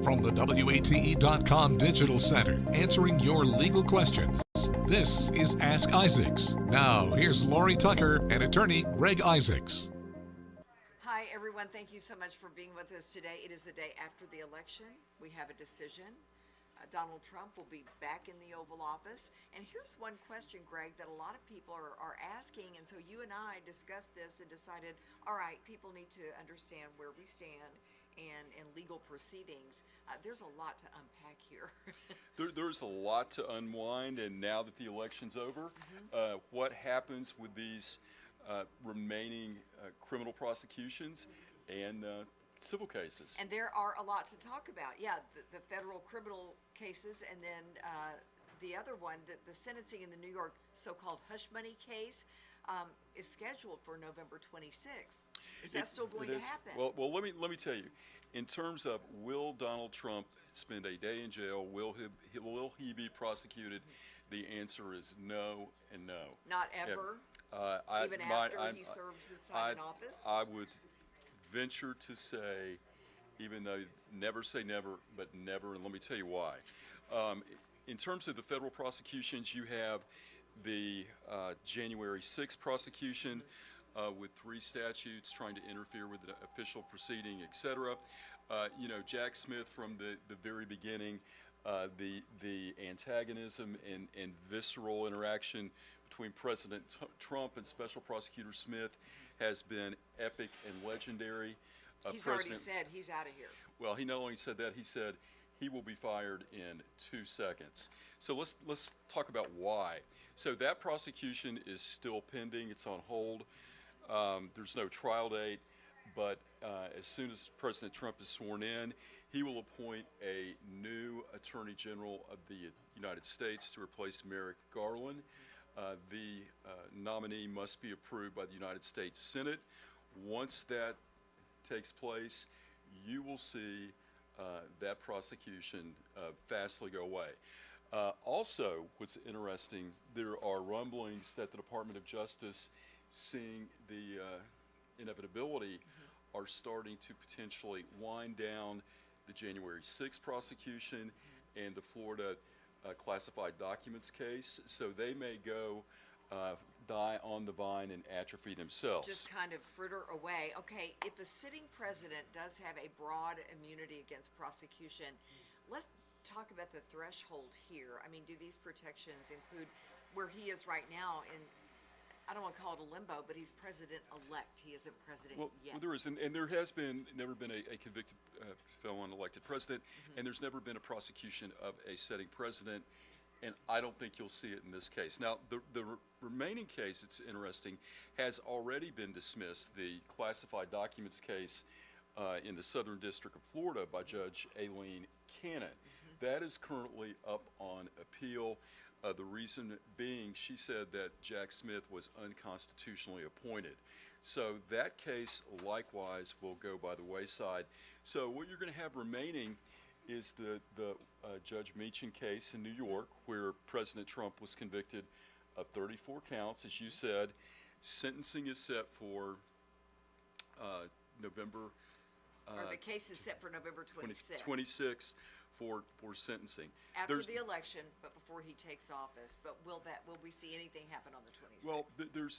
From the WATE.com Digital Center, answering your legal questions. This is Ask Isaacs. Now, here's Lori Tucker and attorney Greg Isaacs. Hi, everyone. Thank you so much for being with us today. It is the day after the election. We have a decision. Donald Trump will be back in the Oval Office. And here's one question, Greg, that a lot of people are asking. And so you and I discussed this and decided, all right, people need to understand where we stand and legal proceedings. There's a lot to unpack here. There's a lot to unwind, and now that the election's over, what happens with these remaining criminal prosecutions and civil cases? And there are a lot to talk about. Yeah, the federal criminal cases, and then the other one, the sentencing in the New York so-called hush money case, is scheduled for November 26th. Is that still going to happen? Well, let me tell you. In terms of will Donald Trump spend a day in jail, will he be prosecuted? The answer is no and no. Not ever? Even after he serves his time in office? I would venture to say, even though never say never, but never, and let me tell you why. In terms of the federal prosecutions, you have the January 6th prosecution with 3 statutes trying to interfere with the official proceeding, etc. You know, Jack Smith from the very beginning, the antagonism and visceral interaction between President Trump and Special Prosecutor Smith has been epic and legendary. He's already said he's out of here. Well, he not only said that, he said he will be fired in 2 seconds. So let's talk about why. So that prosecution is still pending. It's on hold. There's no trial date, but as soon as President Trump is sworn in, he will appoint a new Attorney General of the United States to replace Merrick Garland. The nominee must be approved by the United States Senate. Once that takes place, you will see that prosecution fastly go away. Also, what's interesting, there are rumblings that the Department of Justice, seeing the inevitability, are starting to potentially wind down the January 6th prosecution and the Florida classified documents case. So they may go die on the vine and atrophy themselves. Just kind of fritter away. Okay, if a sitting president does have a broad immunity against prosecution, let's talk about the threshold here. I mean, do these protections include where he is right now in, I don't want to call it a limbo, but he's president-elect. He isn't president yet. Well, there is, and there has never been a convicted felon elected president, and there's never been a prosecution of a sitting president, and I don't think you'll see it in this case. Now, the remaining case, it's interesting, has already been dismissed, the classified documents case in the Southern District of Florida by Judge Aileen Cannon. That is currently up on appeal. The reason being, she said that Jack Smith was unconstitutionally appointed. So that case, likewise, will go by the wayside. So what you're going to have remaining is the Judge Meechan case in New York, where President Trump was convicted of 34 counts, as you said. Sentencing is set for November. Or the case is set for November 26th. 26th. For sentencing. After the election, but before he takes office. But will we see anything happen on the 26th? Well,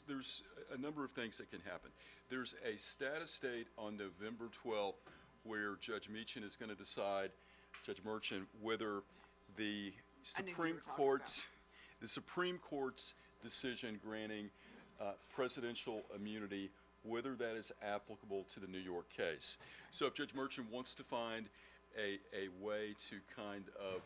there's a number of things that can happen. There's a status date on November 12th where Judge Meechan is going to decide, Judge Merchant, whether the Supreme Court's decision granting presidential immunity, whether that is applicable to the New York case. So if Judge Merchant wants to find a way to kind of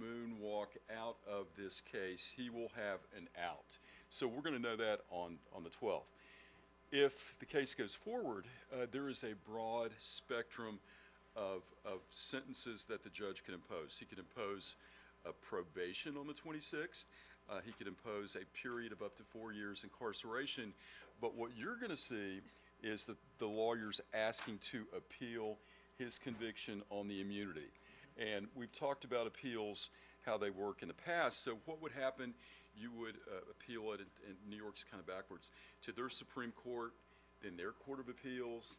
moonwalk out of this case, he will have an out. So we're going to know that on the 12th. If the case goes forward, there is a broad spectrum of sentences that the judge can impose. He can impose a probation on the 26th. He could impose a period of up to 4 years incarceration. But what you're going to see is that the lawyers asking to appeal his conviction on the immunity. And we've talked about appeals, how they work in the past. So what would happen, you would appeal it, and New York's kind of backwards, to their Supreme Court, then their Court of Appeals,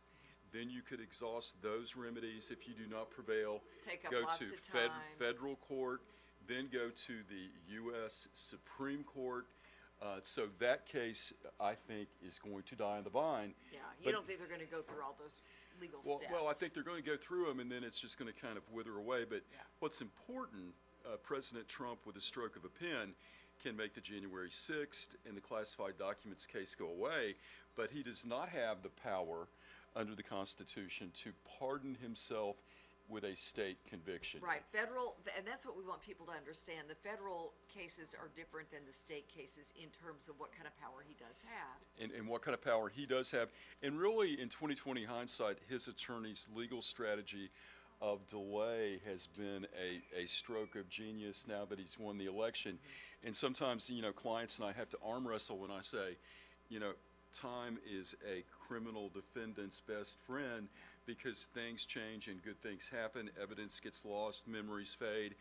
Then you could exhaust those remedies. If you do not prevail, Take up go lots to of time. federal court, then go to the U.S. Supreme Court. So that case, I think, is going to die on the vine. Yeah, you But- don't think they're gonna go through all those legal Well, steps? well, I think they're going to go through them, and then it's just going to kind of wither away. But Yeah. what's important, President Trump, with a stroke of a pen, can make the January 6th and the classified documents case go away, but he does not have the power under the Constitution to pardon himself with a state conviction. Right, federal, and that's what we want people to understand. The federal cases are different than the state cases in terms of what kind of power he does have. And what kind of power he does have. And really, in 2020 hindsight, his attorney's legal strategy of delay has been a stroke of genius now that he's won the election. And sometimes, you know, clients and I have to arm wrestle when I say, you know, time is a criminal defendant's best friend, because things change and good things happen, evidence gets lost, memories fade.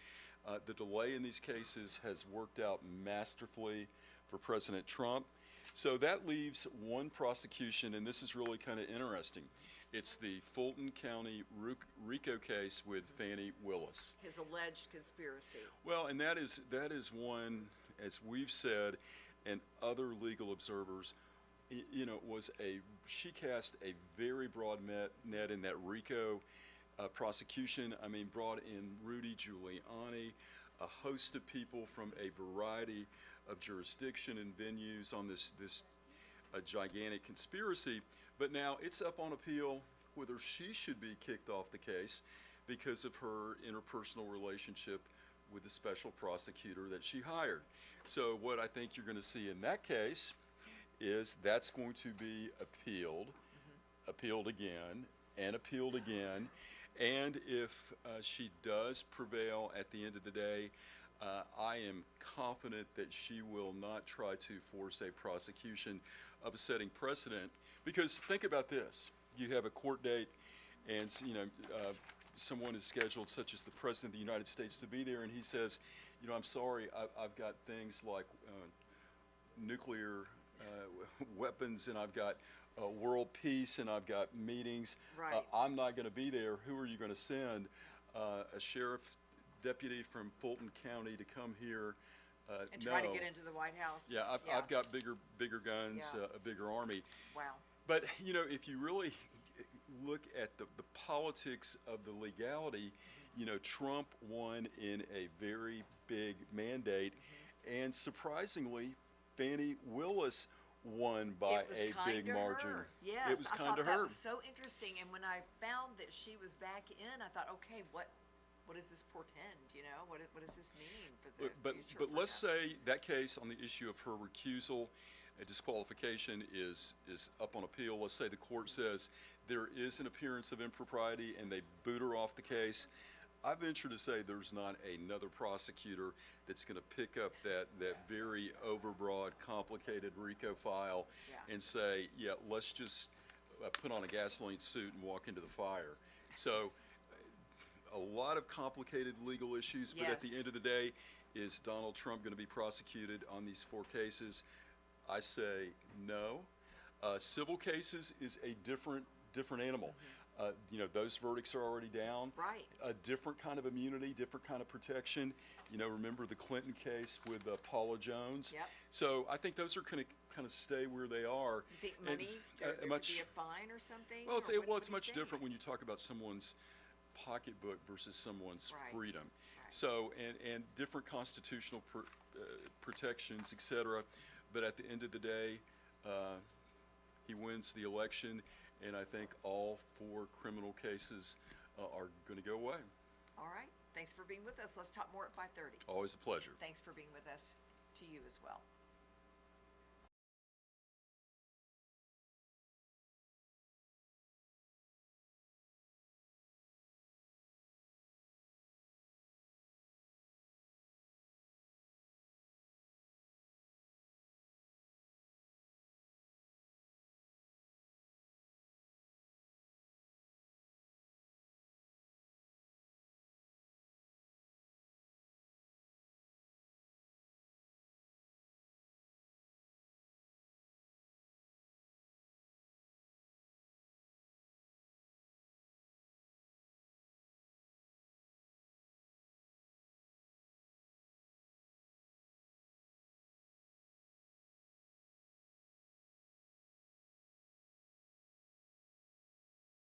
The delay in these cases has worked out masterfully for President Trump. So that leaves one prosecution, and this is really kind of interesting. It's the Fulton County RICO case with Fani Willis. His alleged conspiracy. Well, and that is one, as we've said, and other legal observers, you know, she cast a very broad net in that RICO prosecution. I mean, brought in Rudy Giuliani, a host of people from a variety of jurisdiction and venues on this gigantic conspiracy. But now it's up on appeal whether she should be kicked off the case because of her interpersonal relationship with the special prosecutor that she hired. So what I think you're going to see in that case is that's going to be appealed again, and appealed again. And if she does prevail at the end of the day, I am confident that she will not try to force a prosecution of a setting precedent. Because think about this: you have a court date, and you know someone is scheduled, such as the President of the United States, to be there, and he says, you know, I'm sorry, I've got things like nuclear weapons, and I've got world peace, and I've got meetings. Right. I'm not going to be there. Who are you going to send? A sheriff deputy from Fulton County to come here? And try to no. get into the White House. Yeah, I've got bigger guns, Yeah. a bigger army. Wow. But you know, if you really look at the politics of the legality, you know, Trump won in a very big mandate, and surprisingly, Fani Willis won by a big margin. Yes, it was I kind thought of that her. was so interesting. And when I found that she was back in, I thought, okay, what does this portend? You know, what does this mean for the But future? but for let's them? say that case on the issue of her recusal, a disqualification is up on appeal. Let's say the court says there is an appearance of impropriety and they boot her off the case. I venture to say there's not another prosecutor that's going to pick up that very overbroad, complicated RICO file Yeah. and say, yeah, let's just put on a gasoline suit and walk into the fire. So a lot of complicated legal issues, but at the Yes. end of the day, is Donald Trump going to be prosecuted on these 4 cases? I say no. Civil cases is a different animal. You know, those verdicts are already down. Right. A different kind of immunity, different kind of protection. You know, remember the Clinton case with Paula Jones? Yep. So I think those are going to kind of stay where they are. You think And, money, there could much- be a fine or something? well, or what it's do you much think? different when you talk about someone's pocketbook versus someone's Right. freedom. Right. So, and different constitutional protections, et cetera. But at the end of the day, he wins the election, and I think all 4 criminal cases are going to go away. All right. Thanks for being with us. Let's talk more at 5:30. Always a pleasure. Thanks for being with us. To you as well.